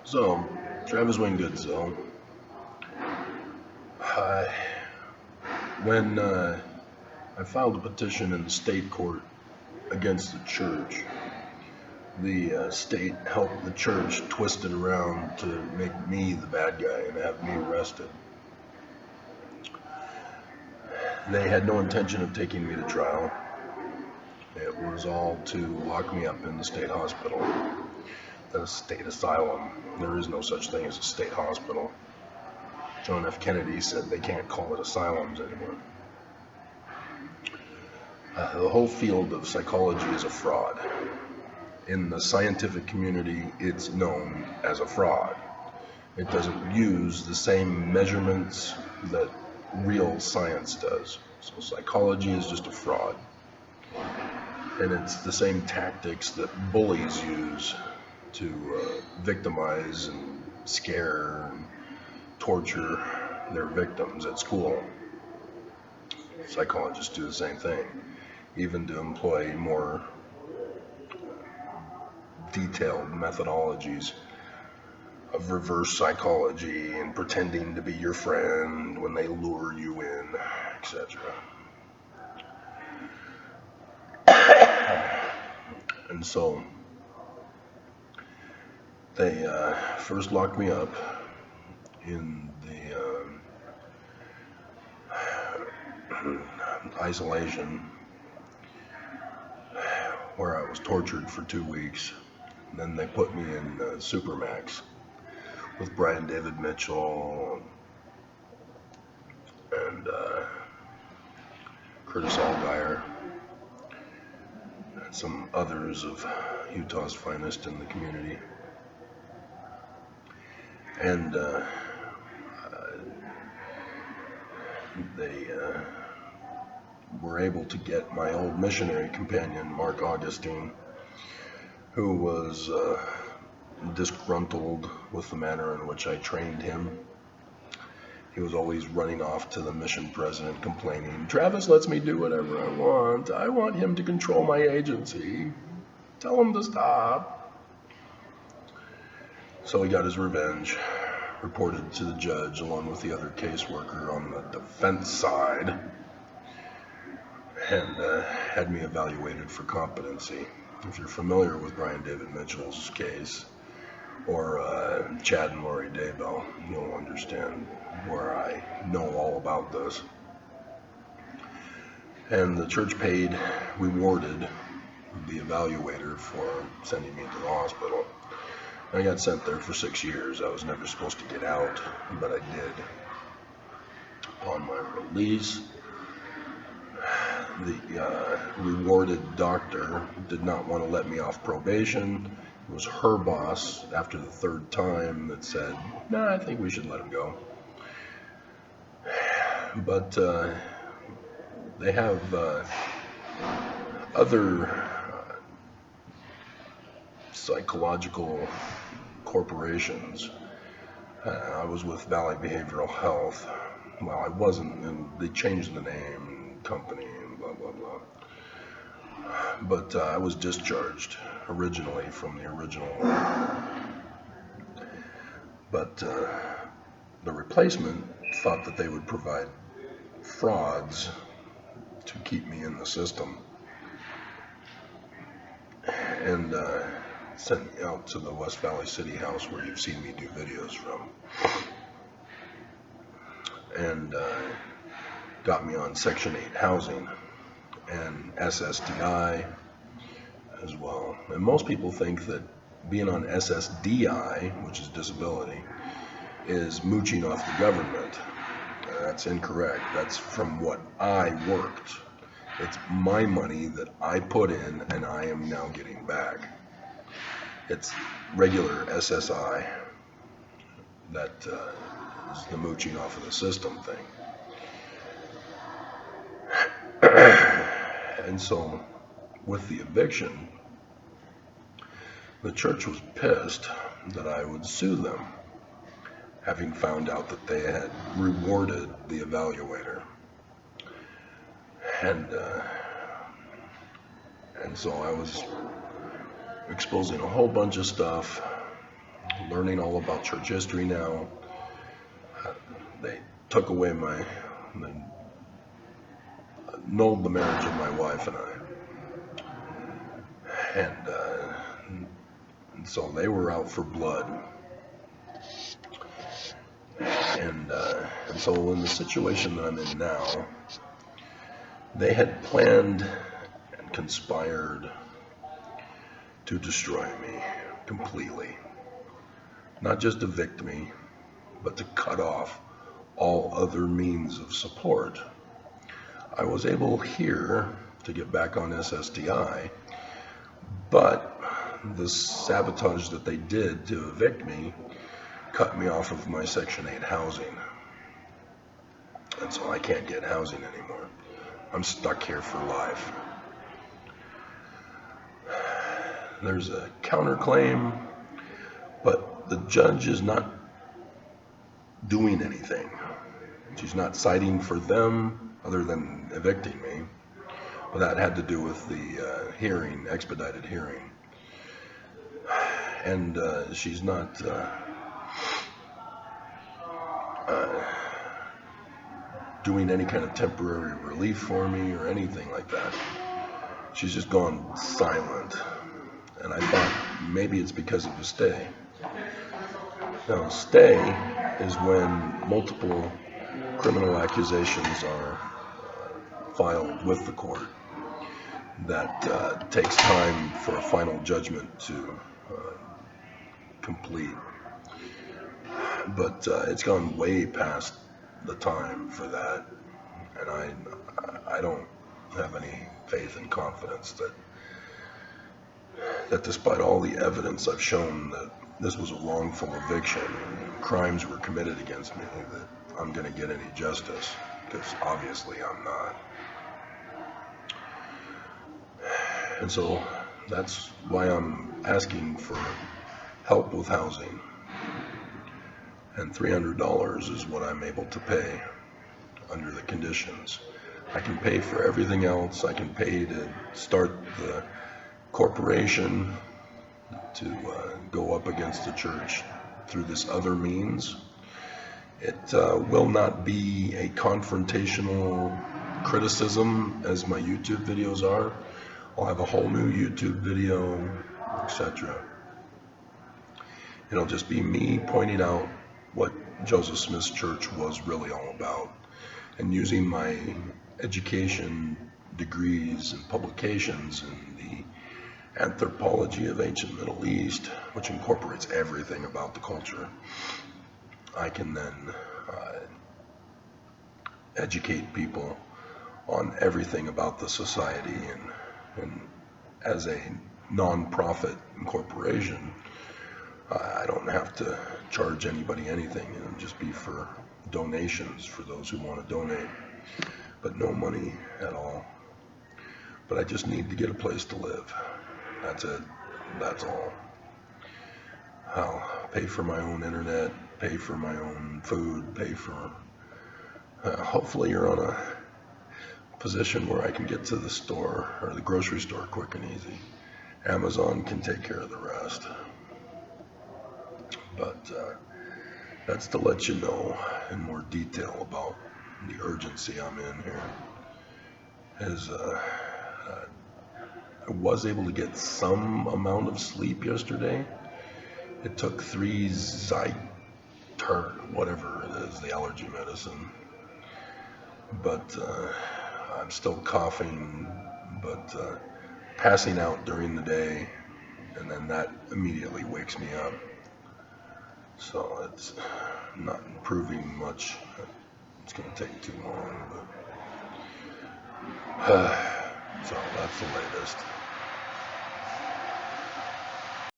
So, Travis Wayne Goodsell, I, when I filed a petition in the state court against the church, the state helped the church twist it around to make me the bad guy and have me arrested. They had no intention of taking me to trial. It was all to lock me up in the state hospital, the state asylum. There is no such thing as a state hospital. John F. Kennedy said they can't call it asylums anymore. The whole field of psychology is a fraud. In the scientific community, it's known as a fraud. It doesn't use the same measurements that real science does. So psychology is just a fraud. And it's the same tactics that bullies use to victimize and scare and torture their victims at school. Psychologists do the same thing, even to employ more detailed methodologies of reverse psychology and pretending to be your friend when they lure you in, etc. And so they first locked me up in the isolation where I was tortured for 2 weeks. And then they put me in Supermax with Brian David Mitchell and Curtis Allgaier and some others of Utah's finest in the community. And they were able to get my old missionary companion, Mark Augustine, who was disgruntled with the manner in which I trained him. He was always running off to the mission president complaining, "Travis lets me do whatever I want. I want him to control my agency. Tell him to stop." So he got his revenge, reported to the judge along with the other caseworker on the defense side, and had me evaluated for competency. If you're familiar with Brian David Mitchell's case, or Chad and Lori Daybell, you'll understand where I know all about this. And the church rewarded the evaluator for sending me to the hospital. I got sent there for 6 years. I was never supposed to get out, but I did. Upon my release, the rewarded doctor did not want to let me off probation. It was her boss after the third time that said, "Nah, I think we should let him go." But they have other psychological corporations. I was with Valley Behavioral Health. Well, I wasn't, and they changed the name and company and blah, blah, blah. But I was discharged originally from the original. But the replacement thought that they would provide frauds to keep me in the system, and sent me out to the West Valley City House where you've seen me do videos from, and got me on Section 8 housing and SSDI as well. And most people think that being on SSDI, which is disability, is mooching off the government. That's incorrect. That's from what I worked. It's my money that I put in and I am now getting back. It's regular SSI that is the mooching off of the system thing. And so with the eviction, the church was pissed that I would sue them, having found out that they had rewarded the evaluator. And so I was exposing a whole bunch of stuff learning all about church history now. They took away they annulled the marriage of my wife and I. And so they were out for blood. And so in the situation that I'm in now, they had planned and conspired to destroy me completely. Not just evict me, but to cut off all other means of support. I was able here to get back on SSDI, but the sabotage that they did to evict me cut me off of my Section 8 housing. And so I can't get housing anymore. I'm stuck here for life. There's a counterclaim, but the judge is not doing anything. She's not citing for them other than evicting me. But that had to do with the hearing, expedited hearing. And she's not doing any kind of temporary relief for me or anything like that. She's just gone silent. And I thought maybe it's because of a stay. Now, a stay is when multiple criminal accusations are filed with the court. That takes time for a final judgment to complete. But it's gone way past the time for that, and I don't have any faith and confidence that despite all the evidence I've shown that this was a wrongful eviction and crimes were committed against me, that I'm going to get any justice, because obviously I'm not. And so that's why I'm asking for help with housing. And $300 is what I'm able to pay under the conditions. I can pay for everything else. I can pay to start the corporation, to go up against the church through this other means. It will not be a confrontational criticism as my YouTube videos are. I'll have a whole new YouTube video, etc. It'll just be me pointing out what Joseph Smith's church was really all about, and using my education, degrees, and publications in the anthropology of ancient Middle East, which incorporates everything about the culture. I can then educate people on everything about the society, and as a non-profit corporation, I don't have to charge anybody anything. It'll just be for donations for those who want to donate, but no money at all. But I just need to get a place to live. That's it. That's all. I'll pay for my own internet, pay for my own food, pay for... hopefully you're on a position where I can get to the store or the grocery store quick and easy. Amazon can take care of the rest. But that's to let you know in more detail about the urgency I'm in here. I was able to get some amount of sleep yesterday. It took 3 Zytert, whatever it is, the allergy medicine. But I'm still coughing, but passing out during the day, and then that immediately wakes me up. So it's not improving much. It's going to take too long, but so that's the latest.